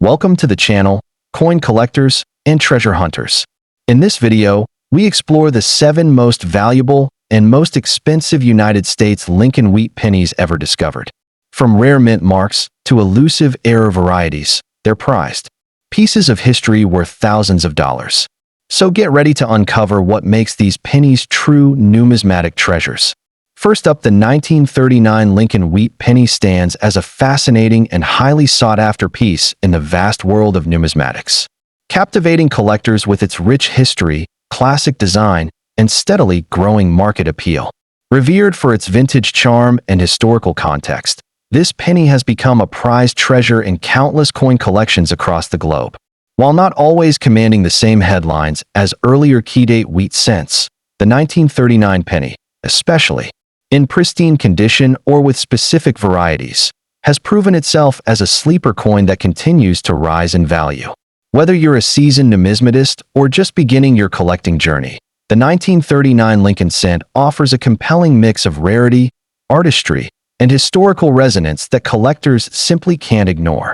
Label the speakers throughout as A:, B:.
A: Welcome to the channel, Coin Collectors and Treasure Hunters. In this video, we explore the 7 most valuable and most expensive United States Lincoln wheat pennies ever discovered. From rare mint marks to elusive error varieties, they're prized pieces of history worth thousands of dollars. So get ready to uncover what makes these pennies true numismatic treasures. First up, the 1939 Lincoln wheat penny stands as a fascinating and highly sought-after piece in the vast world of numismatics, captivating collectors with its rich history, classic design, and steadily growing market appeal. Revered for its vintage charm and historical context, this penny has become a prized treasure in countless coin collections across the globe. While not always commanding the same headlines as earlier key-date wheat cents, the 1939 penny, especially in pristine condition or with specific varieties, has proven itself as a sleeper coin that continues to rise in value. Whether you're a seasoned numismatist or just beginning your collecting journey, the 1939 Lincoln cent offers a compelling mix of rarity, artistry, and historical resonance that collectors simply can't ignore.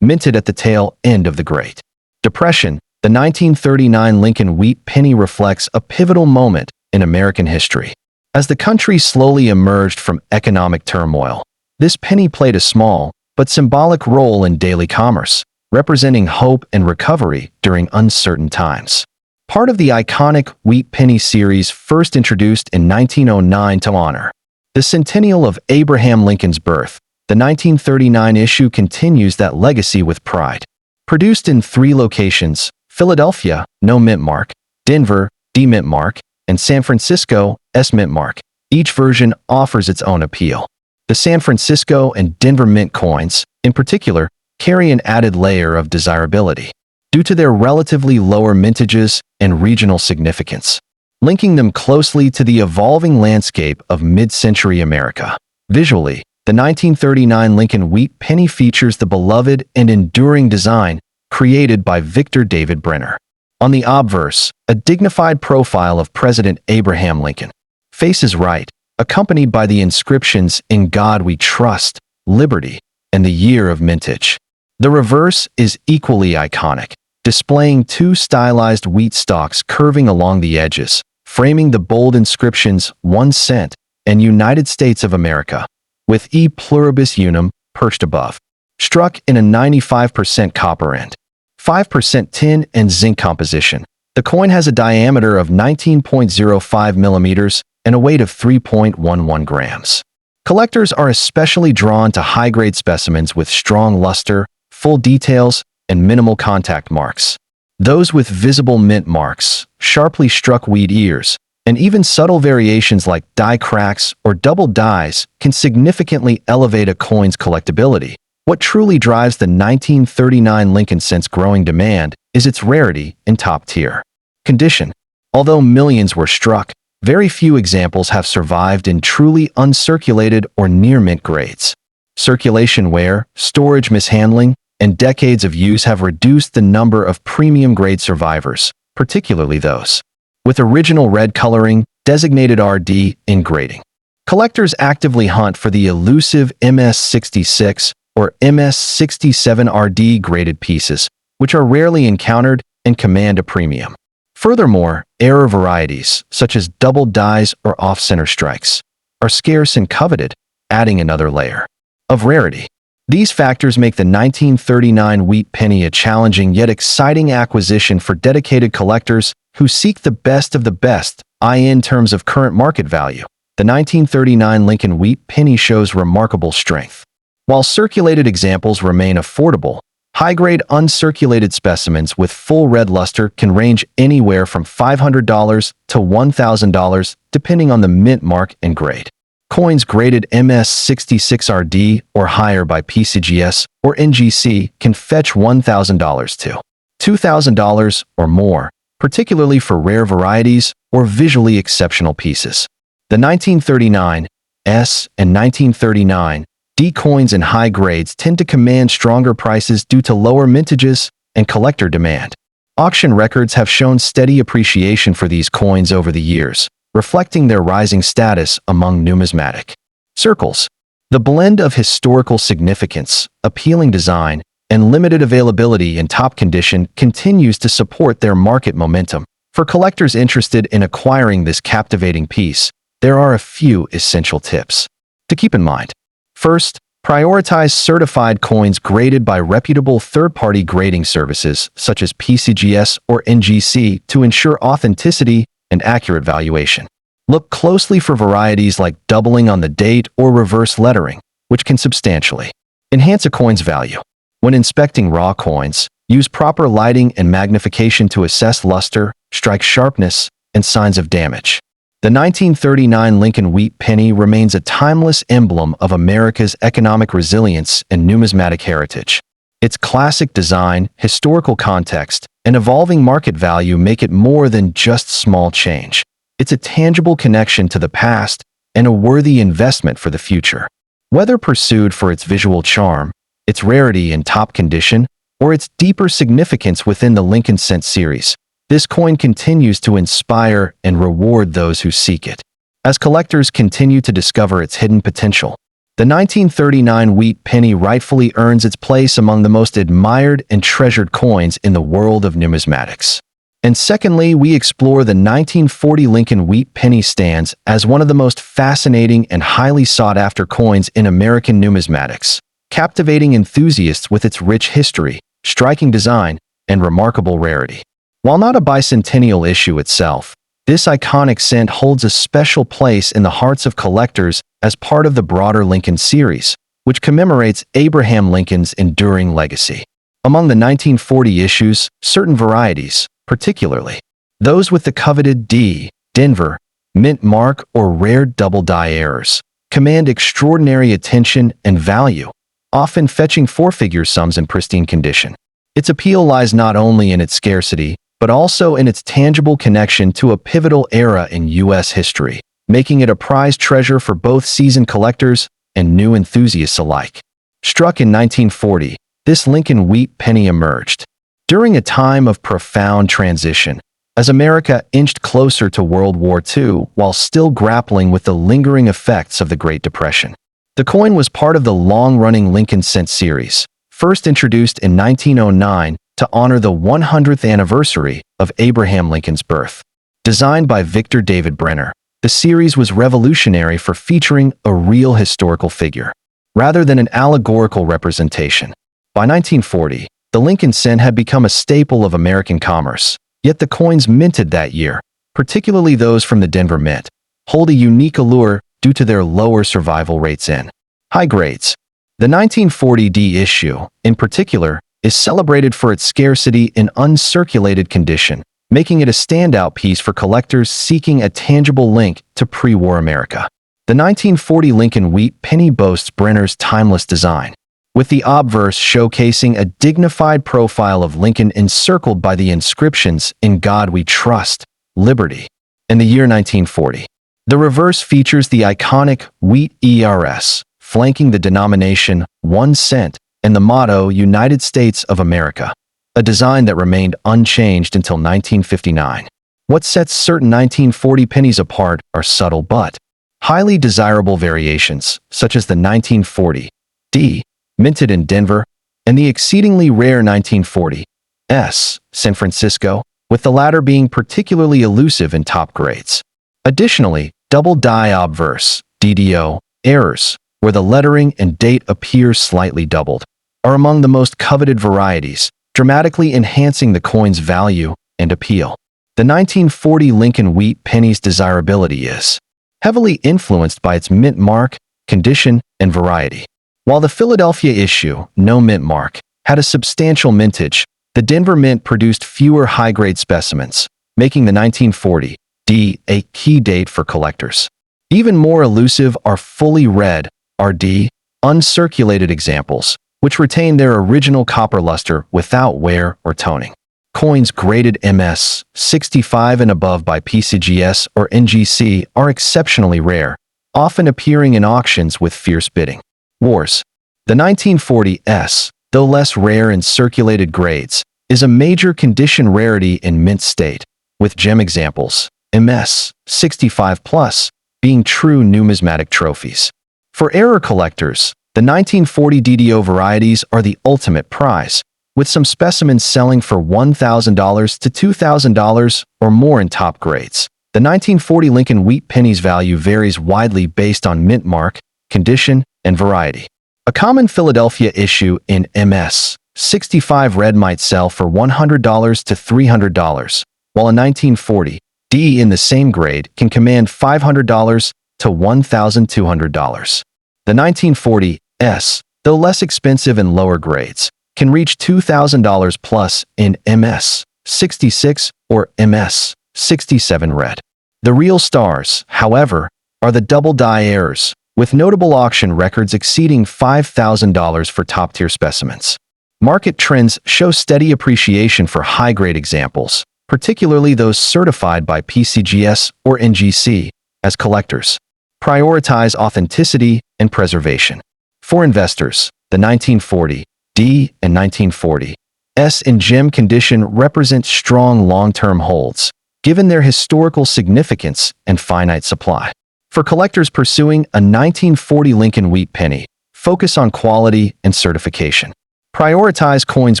A: Minted at the tail end of the Great Depression, the 1939 Lincoln wheat penny reflects a pivotal moment in American history. As the country slowly emerged from economic turmoil, this penny played a small but symbolic role in daily commerce, representing hope and recovery during uncertain times. Part of the iconic wheat penny series first introduced in 1909 to honor the centennial of Abraham Lincoln's birth, the 1939 issue continues that legacy with pride. Produced in 3 locations, Philadelphia, no mint mark, Denver, D mint mark, and San Francisco, S mint mark, each version offers its own appeal. The San Francisco and Denver mint coins, in particular, carry an added layer of desirability due to their relatively lower mintages and regional significance, linking them closely to the evolving landscape of mid-century America. Visually, the 1939 Lincoln wheat penny features the beloved and enduring design created by Victor David Brenner. On the obverse, a dignified profile of President Abraham Lincoln faces right, accompanied by the inscriptions "In God We Trust," "Liberty," and the year of mintage. The reverse is equally iconic, displaying 2 stylized wheat stalks curving along the edges, framing the bold inscriptions 1 cent and United States of America, with E pluribus unum perched above, struck in a 95% copper and 5% tin and zinc composition. The coin has a diameter of 19.05 millimeters and a weight of 3.11 grams. Collectors are especially drawn to high-grade specimens with strong luster, full details, and minimal contact marks. Those with visible mint marks, sharply struck wheat ears, and even subtle variations like die cracks or double dies can significantly elevate a coin's collectability. What truly drives the 1939 Lincoln cent's growing demand is its rarity and top-tier condition. Although millions were struck, very few examples have survived in truly uncirculated or near-mint grades. Circulation wear, storage mishandling, and decades of use have reduced the number of premium-grade survivors, particularly those with original red coloring, designated RD, in grading. Collectors actively hunt for the elusive MS66 or MS67 RD graded pieces, which are rarely encountered and command a premium. Furthermore, error varieties, such as double dies or off-center strikes, are scarce and coveted, adding another layer of rarity. These factors make the 1939 wheat penny a challenging yet exciting acquisition for dedicated collectors who seek the best of the best, in terms of current market value. The 1939 Lincoln wheat penny shows remarkable strength. While circulated examples remain affordable, high-grade uncirculated specimens with full red luster can range anywhere from $500 to $1,000 depending on the mint mark and grade. Coins graded MS66RD or higher by PCGS or NGC can fetch $1,000 to $2,000 or more, particularly for rare varieties or visually exceptional pieces. The 1939 S and 1939 D coins in high grades tend to command stronger prices due to lower mintages and collector demand. Auction records have shown steady appreciation for these coins over the years, reflecting their rising status among numismatic circles. The blend of historical significance, appealing design, and limited availability in top condition continues to support their market momentum. For collectors interested in acquiring this captivating piece, there are a few essential tips to keep in mind. First, prioritize certified coins graded by reputable third-party grading services such as PCGS or NGC to ensure authenticity and accurate valuation. Look closely for varieties like doubling on the date or reverse lettering, which can substantially enhance a coin's value. When inspecting raw coins, use proper lighting and magnification to assess luster, strike sharpness, and signs of damage. The 1939 Lincoln Wheat Penny remains a timeless emblem of America's economic resilience and numismatic heritage. Its classic design, historical context, and evolving market value make it more than just small change. It's a tangible connection to the past and a worthy investment for the future. Whether pursued for its visual charm, its rarity in top condition, or its deeper significance within the Lincoln Cent series, this coin continues to inspire and reward those who seek it. As collectors continue to discover its hidden potential, the 1939 Wheat Penny rightfully earns its place among the most admired and treasured coins in the world of numismatics. And secondly, we explore the 1940 Lincoln Wheat Penny stands as one of the most fascinating and highly sought-after coins in American numismatics, captivating enthusiasts with its rich history, striking design, and remarkable rarity. While not a bicentennial issue itself, this iconic cent holds a special place in the hearts of collectors as part of the broader Lincoln series, which commemorates Abraham Lincoln's enduring legacy. Among the 1940 issues, certain varieties, particularly those with the coveted D, Denver, mint mark or rare double die errors, command extraordinary attention and value, often fetching four-figure sums in pristine condition. Its appeal lies not only in its scarcity, but also in its tangible connection to a pivotal era in U.S. history, making it a prized treasure for both seasoned collectors and new enthusiasts alike. Struck in 1940, this Lincoln Wheat Penny emerged during a time of profound transition, as America inched closer to World War II while still grappling with the lingering effects of the Great Depression. The coin was part of the long-running Lincoln Cent series, first introduced in 1909 to honor the 100th anniversary of Abraham Lincoln's birth. Designed by Victor David Brenner, the series was revolutionary for featuring a real historical figure, rather than an allegorical representation. By 1940, the Lincoln Cent had become a staple of American commerce, yet the coins minted that year, particularly those from the Denver Mint, hold a unique allure due to their lower survival rates in high grades. The 1940 D issue, in particular, is celebrated for its scarcity in uncirculated condition, making it a standout piece for collectors seeking a tangible link to pre-war America. The 1940 Lincoln Wheat Penny boasts Brenner's timeless design, with the obverse showcasing a dignified profile of Lincoln encircled by the inscriptions "In God We Trust, Liberty." In the year 1940, the reverse features the iconic Wheat ERS, flanking the denomination 1 cent and the motto United States of America, a design that remained unchanged until 1959. What sets certain 1940 pennies apart are subtle but highly desirable variations, such as the 1940 D, minted in Denver, and the exceedingly rare 1940 S, San Francisco, with the latter being particularly elusive in top grades. Additionally, double die obverse, DDO, errors, where the lettering and date appear slightly doubled, are among the most coveted varieties, dramatically enhancing the coin's value and appeal. The 1940 Lincoln Wheat Penny's desirability is heavily influenced by its mint mark, condition, and variety. While the Philadelphia issue, no mint mark, had a substantial mintage, the Denver Mint produced fewer high-grade specimens, making the 1940 D a key date for collectors. Even more elusive are fully red, RD, uncirculated examples, which retain their original copper luster without wear or toning. Coins graded MS 65 and above by PCGS or NGC are exceptionally rare, often appearing in auctions with fierce bidding wars. The 1940 S, though less rare in circulated grades, is a major condition rarity in mint state, with gem examples, MS 65+, being true numismatic trophies. For error collectors, The 1940 DDO varieties are the ultimate prize, with some specimens selling for $1,000 to $2,000 or more in top grades. The 1940 Lincoln Wheat Pennies value varies widely based on mint mark, condition, and variety. A common Philadelphia issue in MS 65 red might sell for $100 to $300, while a 1940 D in the same grade can command $500 to $1,200. The 1940 S, though less expensive in lower grades, can reach $2,000 plus in MS 66 or MS 67 red. The real stars, however, are the double-die errors, with notable auction records exceeding $5,000 for top-tier specimens. Market trends show steady appreciation for high-grade examples, particularly those certified by PCGS or NGC, as collectors prioritize authenticity and preservation. For investors, the 1940 D and 1940 S in gem condition represent strong long-term holds, given their historical significance and finite supply. For collectors pursuing a 1940 Lincoln Wheat Penny, focus on quality and certification. Prioritize coins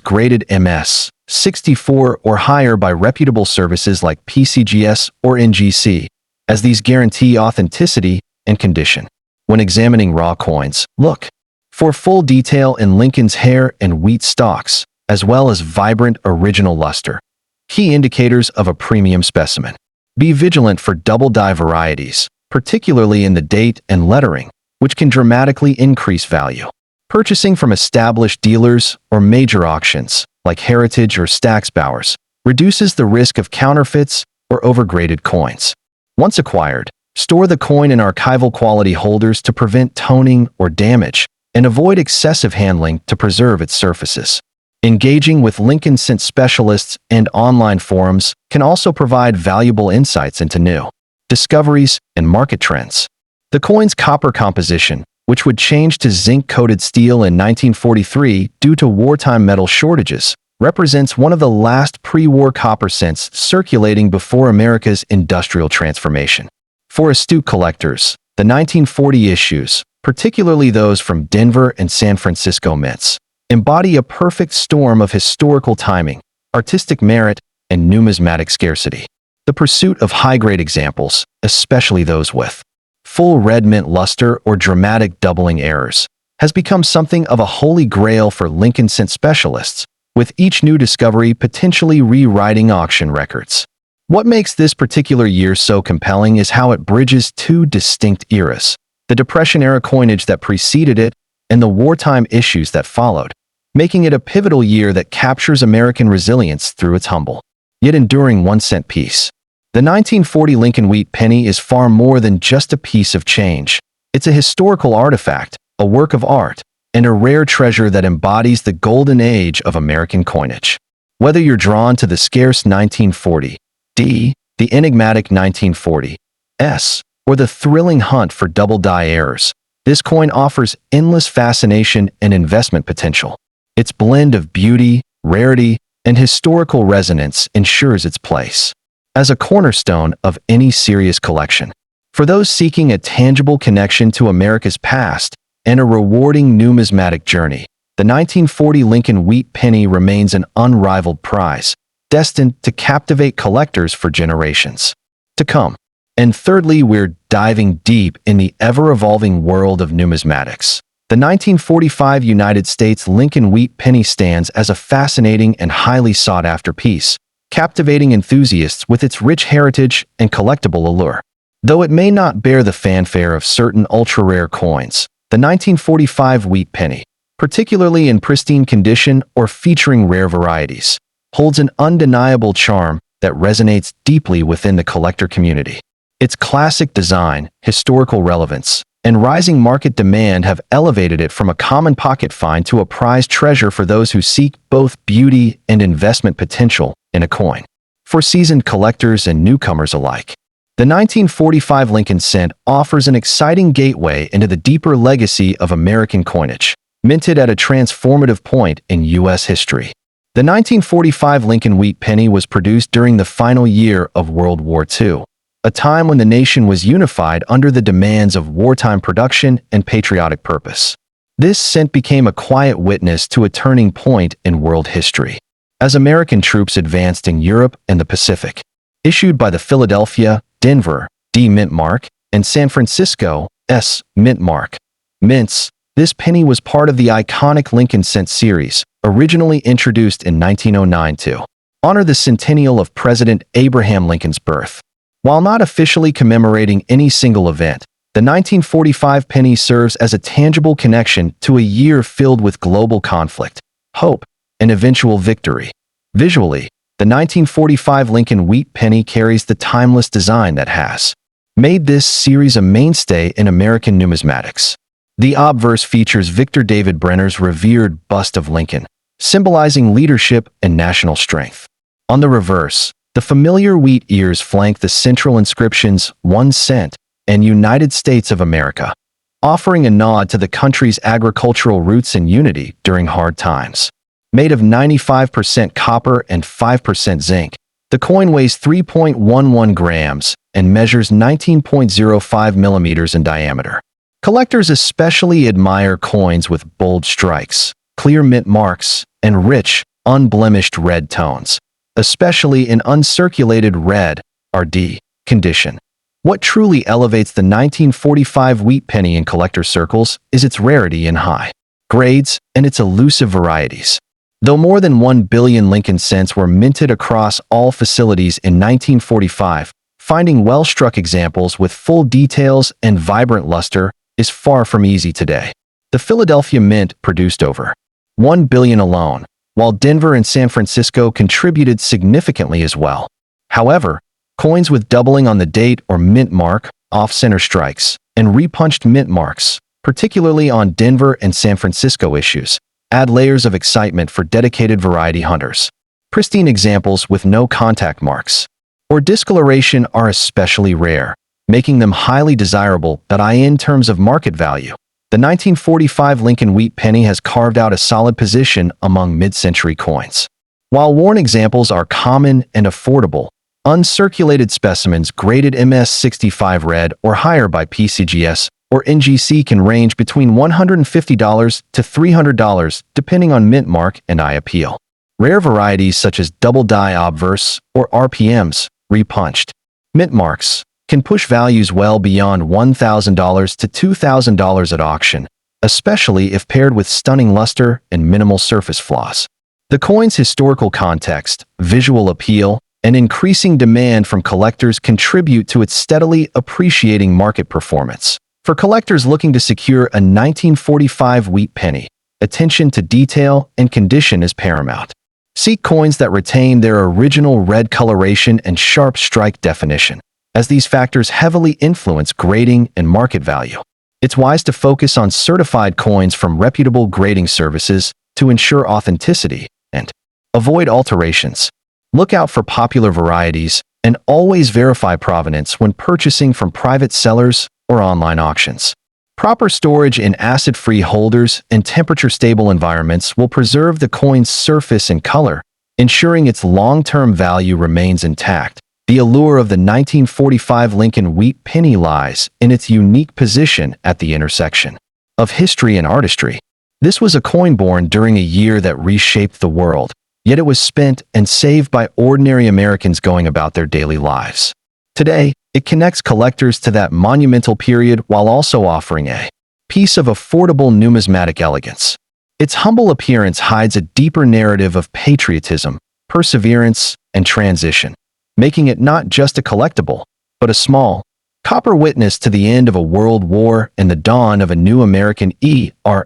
A: graded MS 64 or higher by reputable services like PCGS or NGC, as these guarantee authenticity and condition. When examining raw coins, look for full detail in Lincoln's hair and wheat stalks, as well as vibrant original luster, key indicators of a premium specimen. Be vigilant for double-die varieties, particularly in the date and lettering, which can dramatically increase value. Purchasing from established dealers or major auctions, like Heritage or Stack's Bowers, reduces the risk of counterfeits or overgraded coins. Once acquired, store the coin in archival quality holders to prevent toning or damage, and avoid excessive handling to preserve its surfaces. Engaging with Lincoln Cent specialists and online forums can also provide valuable insights into new discoveries and market trends. The coin's copper composition, which would change to zinc-coated steel in 1943 due to wartime metal shortages, represents one of the last pre-war copper cents circulating before America's industrial transformation. For astute collectors, the 1940 issues, particularly those from Denver and San Francisco mints, embody a perfect storm of historical timing, artistic merit, and numismatic scarcity. The pursuit of high-grade examples, especially those with full red mint luster or dramatic doubling errors, has become something of a holy grail for Lincoln Cent specialists, with each new discovery potentially rewriting auction records. What makes this particular year so compelling is how it bridges two distinct eras: the Depression-era coinage that preceded it and the wartime issues that followed, making it a pivotal year that captures American resilience through its humble, yet enduring 1-cent piece. The 1940 Lincoln Wheat Penny is far more than just a piece of change. It's a historical artifact, a work of art, and a rare treasure that embodies the golden age of American coinage. Whether you're drawn to the scarce 1940 D, the enigmatic 1940 S, or the thrilling hunt for double-die errors, this coin offers endless fascination and investment potential. Its blend of beauty, rarity, and historical resonance ensures its place as a cornerstone of any serious collection. For those seeking a tangible connection to America's past and a rewarding numismatic journey, the 1940 Lincoln Wheat Penny remains an unrivaled prize, destined to captivate collectors for generations to come. And thirdly, we're diving deep in the ever-evolving world of numismatics. The 1945 United States Lincoln Wheat Penny stands as a fascinating and highly sought-after piece, captivating enthusiasts with its rich heritage and collectible allure. Though it may not bear the fanfare of certain ultra-rare coins, the 1945 Wheat Penny, particularly in pristine condition or featuring rare varieties, holds an undeniable charm that resonates deeply within the collector community. Its classic design, historical relevance, and rising market demand have elevated it from a common pocket find to a prized treasure for those who seek both beauty and investment potential in a coin. For seasoned collectors and newcomers alike, the 1945 Lincoln Cent offers an exciting gateway into the deeper legacy of American coinage, minted at a transformative point in U.S. history. The 1945 Lincoln Wheat Penny was produced during the final year of World War II, a time when the nation was unified under the demands of wartime production and patriotic purpose. This scent became a quiet witness to a turning point in world history. As American troops advanced in Europe and the Pacific, issued by the Philadelphia, Denver, D mint mark, and San Francisco, S mint mark mints, this penny was part of the iconic Lincoln scent series, originally introduced in 1909 to honor the centennial of President Abraham Lincoln's birth. While not officially commemorating any single event, the 1945 penny serves as a tangible connection to a year filled with global conflict, hope, and eventual victory. Visually, the 1945 Lincoln wheat penny carries the timeless design that has made this series a mainstay in American numismatics. The obverse features Victor David Brenner's revered bust of Lincoln, symbolizing leadership and national strength. On the reverse, the familiar wheat ears flank the central inscriptions 1 cent and United States of America, offering a nod to the country's agricultural roots and unity during hard times. Made of 95% copper and 5% zinc, the coin weighs 3.11 grams and measures 19.05 millimeters in diameter. Collectors especially admire coins with bold strikes, clear mint marks, and rich, unblemished red tones, especially in uncirculated red, RD, condition. What truly elevates the 1945 wheat penny in collector circles is its rarity in high grades and its elusive varieties. Though more than 1 billion Lincoln cents were minted across all facilities in 1945, finding well-struck examples with full details and vibrant luster is far from easy today. The Philadelphia Mint produced over 1 billion alone, while Denver and San Francisco contributed significantly as well. However, coins with doubling on the date or mint mark, off-center strikes, and repunched mint marks, particularly on Denver and San Francisco issues, add layers of excitement for dedicated variety hunters. Pristine examples with no contact marks or discoloration are especially rare, making them highly desirable in terms of market value. The 1945 Lincoln wheat penny has carved out a solid position among mid-century coins. While worn examples are common and affordable, uncirculated specimens graded MS65 red or higher by PCGS or NGC can range between $150 to $300 depending on mint mark and eye appeal. Rare varieties such as double die obverse or RPMs, repunched mint marks, can push values well beyond $1,000 to $2,000 at auction, especially if paired with stunning luster and minimal surface flaws. The coin's historical context, visual appeal, and increasing demand from collectors contribute to its steadily appreciating market performance. For collectors looking to secure a 1945 wheat penny, attention to detail and condition is paramount. Seek coins that retain their original red coloration and sharp strike definition, as these factors heavily influence grading and market value. It's wise to focus on certified coins from reputable grading services to ensure authenticity and avoid alterations. Look out for popular varieties and always verify provenance when purchasing from private sellers or online auctions. Proper storage in acid-free holders and temperature-stable environments will preserve the coin's surface and color, ensuring its long-term value remains intact. The allure of the 1945 Lincoln wheat penny lies in its unique position at the intersection of history and artistry. This was a coin born during a year that reshaped the world, yet it was spent and saved by ordinary Americans going about their daily lives. Today, it connects collectors to that monumental period while also offering a piece of affordable numismatic elegance. Its humble appearance hides a deeper narrative of patriotism, perseverance, and transition, making it not just a collectible, but a small, copper witness to the end of a world war and the dawn of a new American era.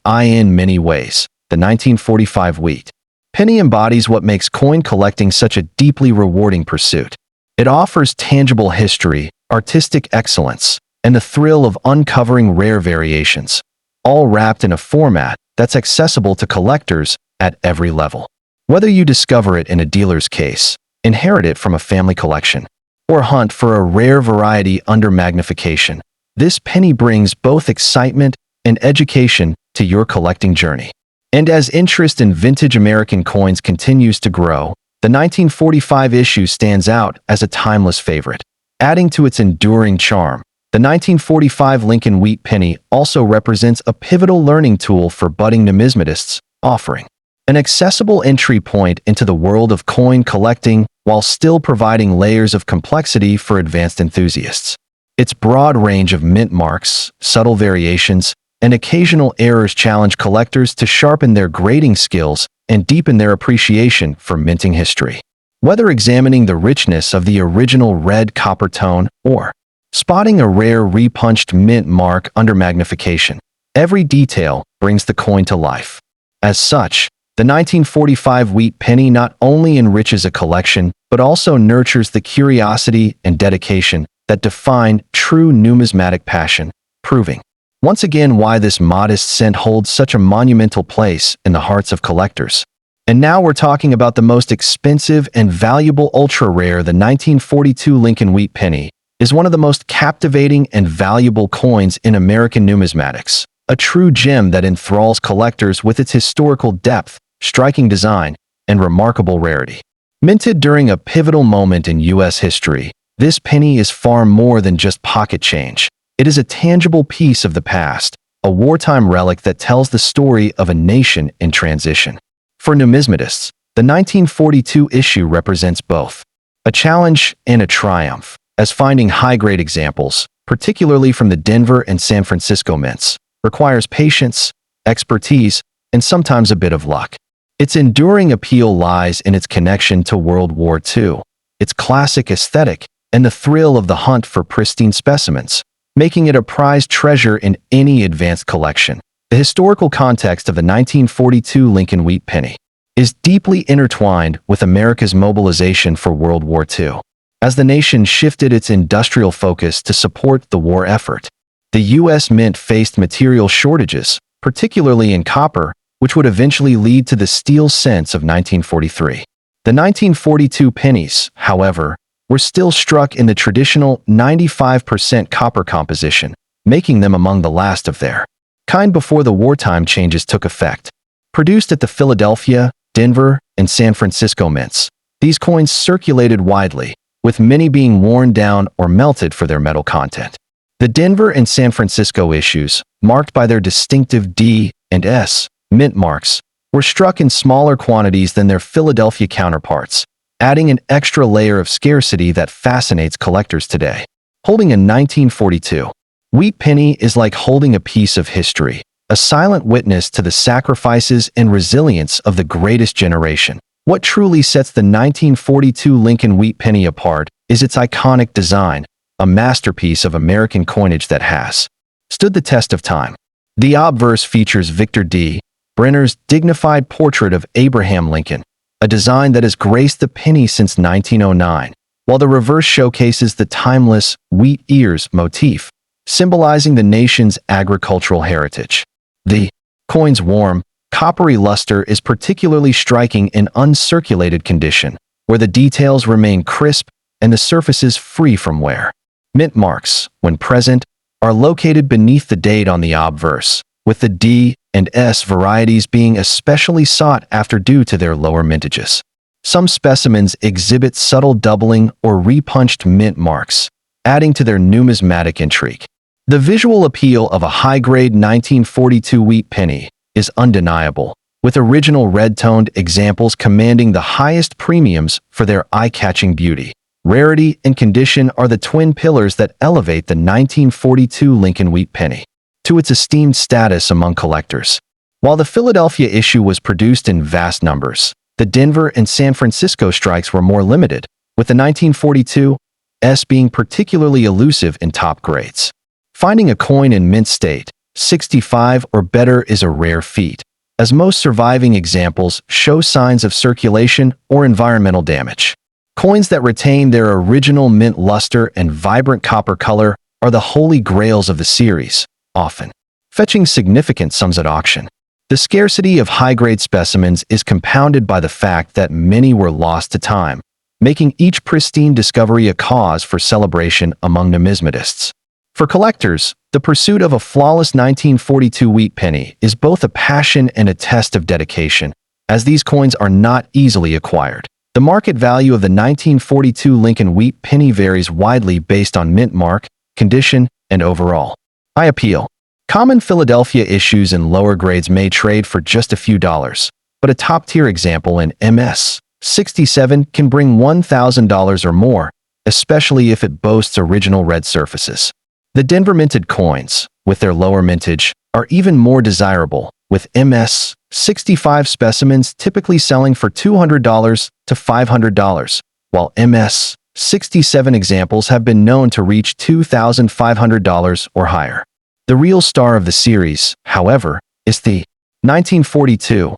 A: In many ways, the 1945 wheat penny embodies what makes coin collecting such a deeply rewarding pursuit. It offers tangible history, artistic excellence, and the thrill of uncovering rare variations, all wrapped in a format that's accessible to collectors at every level. Whether you discover it in a dealer's case, inherit it from a family collection, or hunt for a rare variety under magnification, this penny brings both excitement and education to your collecting journey. And as interest in vintage American coins continues to grow, the 1945 issue stands out as a timeless favorite, adding to its enduring charm. The 1945 Lincoln wheat penny also represents a pivotal learning tool for budding numismatists, offering an accessible entry point into the world of coin collecting while still providing layers of complexity for advanced enthusiasts. Its broad range of mint marks, subtle variations, and occasional errors challenge collectors to sharpen their grading skills and deepen their appreciation for minting history. Whether examining the richness of the original red copper tone or spotting a rare repunched mint mark under magnification, every detail brings the coin to life. As such, the 1945 wheat penny not only enriches a collection, but also nurtures the curiosity and dedication that define true numismatic passion, proving once again why this modest cent holds such a monumental place in the hearts of collectors. And now we're talking about the most expensive and valuable ultra-rare. The 1942 Lincoln wheat penny is one of the most captivating and valuable coins in American numismatics, a true gem that enthralls collectors with its historical depth, striking design, and remarkable rarity. Minted during a pivotal moment in U.S. history, this penny is far more than just pocket change. It is a tangible piece of the past, a wartime relic that tells the story of a nation in transition. For numismatists, the 1942 issue represents both a challenge and a triumph, as finding high-grade examples, particularly from the Denver and San Francisco mints, requires patience, expertise, and sometimes a bit of luck. Its enduring appeal lies in its connection to World War II, its classic aesthetic, and the thrill of the hunt for pristine specimens, making it a prized treasure in any advanced collection. The historical context of the 1942 Lincoln wheat penny is deeply intertwined with America's mobilization for World War II. As the nation shifted its industrial focus to support the war effort, the U.S. Mint faced material shortages, particularly in copper, which would eventually lead to the steel cents of 1943. The 1942 pennies, however, were still struck in the traditional 95% copper composition, making them among the last of their kind before the wartime changes took effect. Produced at the Philadelphia, Denver, and San Francisco mints, these coins circulated widely, with many being worn down or melted for their metal content. The Denver and San Francisco issues, marked by their distinctive D and S mint marks, were struck in smaller quantities than their Philadelphia counterparts, adding an extra layer of scarcity that fascinates collectors today. Holding a 1942 wheat penny is like holding a piece of history, a silent witness to the sacrifices and resilience of the greatest generation. What truly sets the 1942 Lincoln wheat penny apart is its iconic design, a masterpiece of American coinage that has stood the test of time. The obverse features Victor D. Brenner's dignified portrait of Abraham Lincoln, a design that has graced the penny since 1909, while the reverse showcases the timeless wheat ears motif, symbolizing the nation's agricultural heritage. The coin's warm, coppery luster is particularly striking in uncirculated condition, where the details remain crisp and the surfaces free from wear. Mint marks, when present, are located beneath the date on the obverse, with the D and S varieties being especially sought after due to their lower mintages. Some specimens exhibit subtle doubling or repunched mint marks, adding to their numismatic intrigue. The visual appeal of a high-grade 1942 wheat penny is undeniable, with original red-toned examples commanding the highest premiums for their eye-catching beauty. Rarity and condition are the twin pillars that elevate the 1942 Lincoln wheat penny to its esteemed status among collectors. While the Philadelphia issue was produced in vast numbers, the Denver and San Francisco strikes were more limited, with the 1942 S being particularly elusive in top grades. Finding a coin in mint state, 65 or better, is a rare feat, as most surviving examples show signs of circulation or environmental damage. Coins that retain their original mint luster and vibrant copper color are the holy grails of the series, often fetching significant sums at auction. The scarcity of high-grade specimens is compounded by the fact that many were lost to time, making each pristine discovery a cause for celebration among numismatists. For collectors, the pursuit of a flawless 1942 wheat penny is both a passion and a test of dedication, as these coins are not easily acquired. The market value of the 1942 Lincoln wheat penny varies widely based on mint mark, condition, and overall. I appeal. Common Philadelphia issues in lower grades may trade for just a few dollars, but a top-tier example in MS 67 can bring $1,000 or more, especially if it boasts original red surfaces. The Denver minted coins, with their lower mintage, are even more desirable, with MS 65 specimens typically selling for $200 to $500, while MS 67 examples have been known to reach $2,500 or higher. The real star of the series, however, is the 1942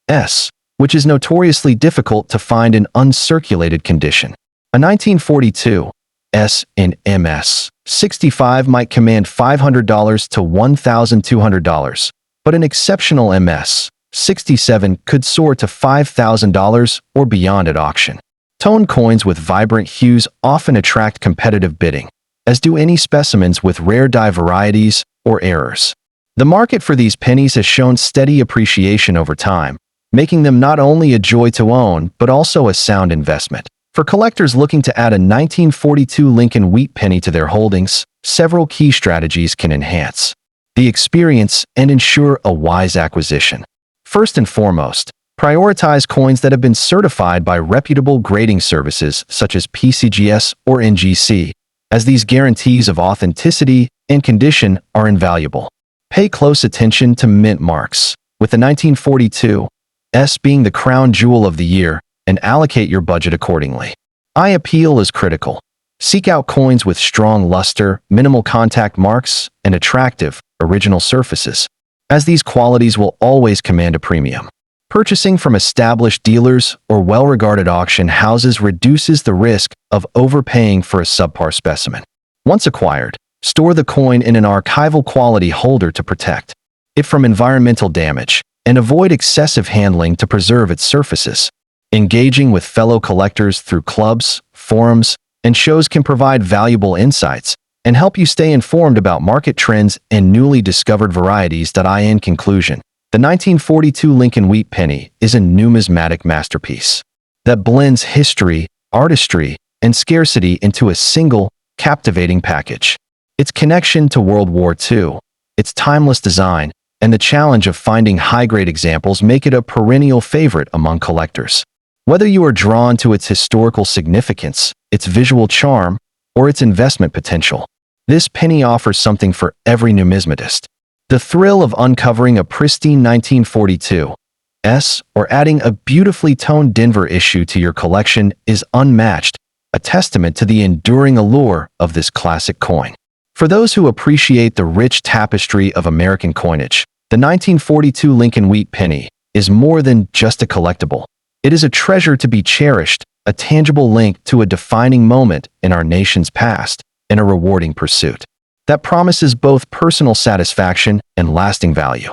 A: S, which is notoriously difficult to find in uncirculated condition. A 1942 S in MS 65 might command $500 to $1,200, but an exceptional MS 67 could soar to $5,000 or beyond at auction. Tone coins with vibrant hues often attract competitive bidding, as do any specimens with rare dye varieties or errors. The market for these pennies has shown steady appreciation over time, making them not only a joy to own but also a sound investment. For collectors looking to add a 1942 Lincoln wheat penny to their holdings, several key strategies can enhance the experience and ensure a wise acquisition. First and foremost, prioritize coins that have been certified by reputable grading services such as PCGS or NGC, as these guarantees of authenticity and condition are invaluable. Pay close attention to mint marks, with the 1942 S being the crown jewel of the year, and allocate your budget accordingly. Eye appeal is critical. Seek out coins with strong luster, minimal contact marks, and attractive, original surfaces, as these qualities will always command a premium. Purchasing from established dealers or well-regarded auction houses reduces the risk of overpaying for a subpar specimen. Once acquired, store the coin in an archival quality holder to protect it from environmental damage, and avoid excessive handling to preserve its surfaces. Engaging with fellow collectors through clubs, forums, and shows can provide valuable insights and help you stay informed about market trends and newly discovered varieties. In conclusion, the 1942 Lincoln wheat penny is a numismatic masterpiece that blends history, artistry, and scarcity into a single, captivating package. Its connection to World War II, its timeless design, and the challenge of finding high-grade examples make it a perennial favorite among collectors. Whether you are drawn to its historical significance, its visual charm, or its investment potential, this penny offers something for every numismatist. The thrill of uncovering a pristine 1942 S or adding a beautifully toned Denver issue to your collection is unmatched, a testament to the enduring allure of this classic coin. For those who appreciate the rich tapestry of American coinage, the 1942 Lincoln wheat penny is more than just a collectible. It is a treasure to be cherished, a tangible link to a defining moment in our nation's past, and a rewarding pursuit that promises both personal satisfaction and lasting value.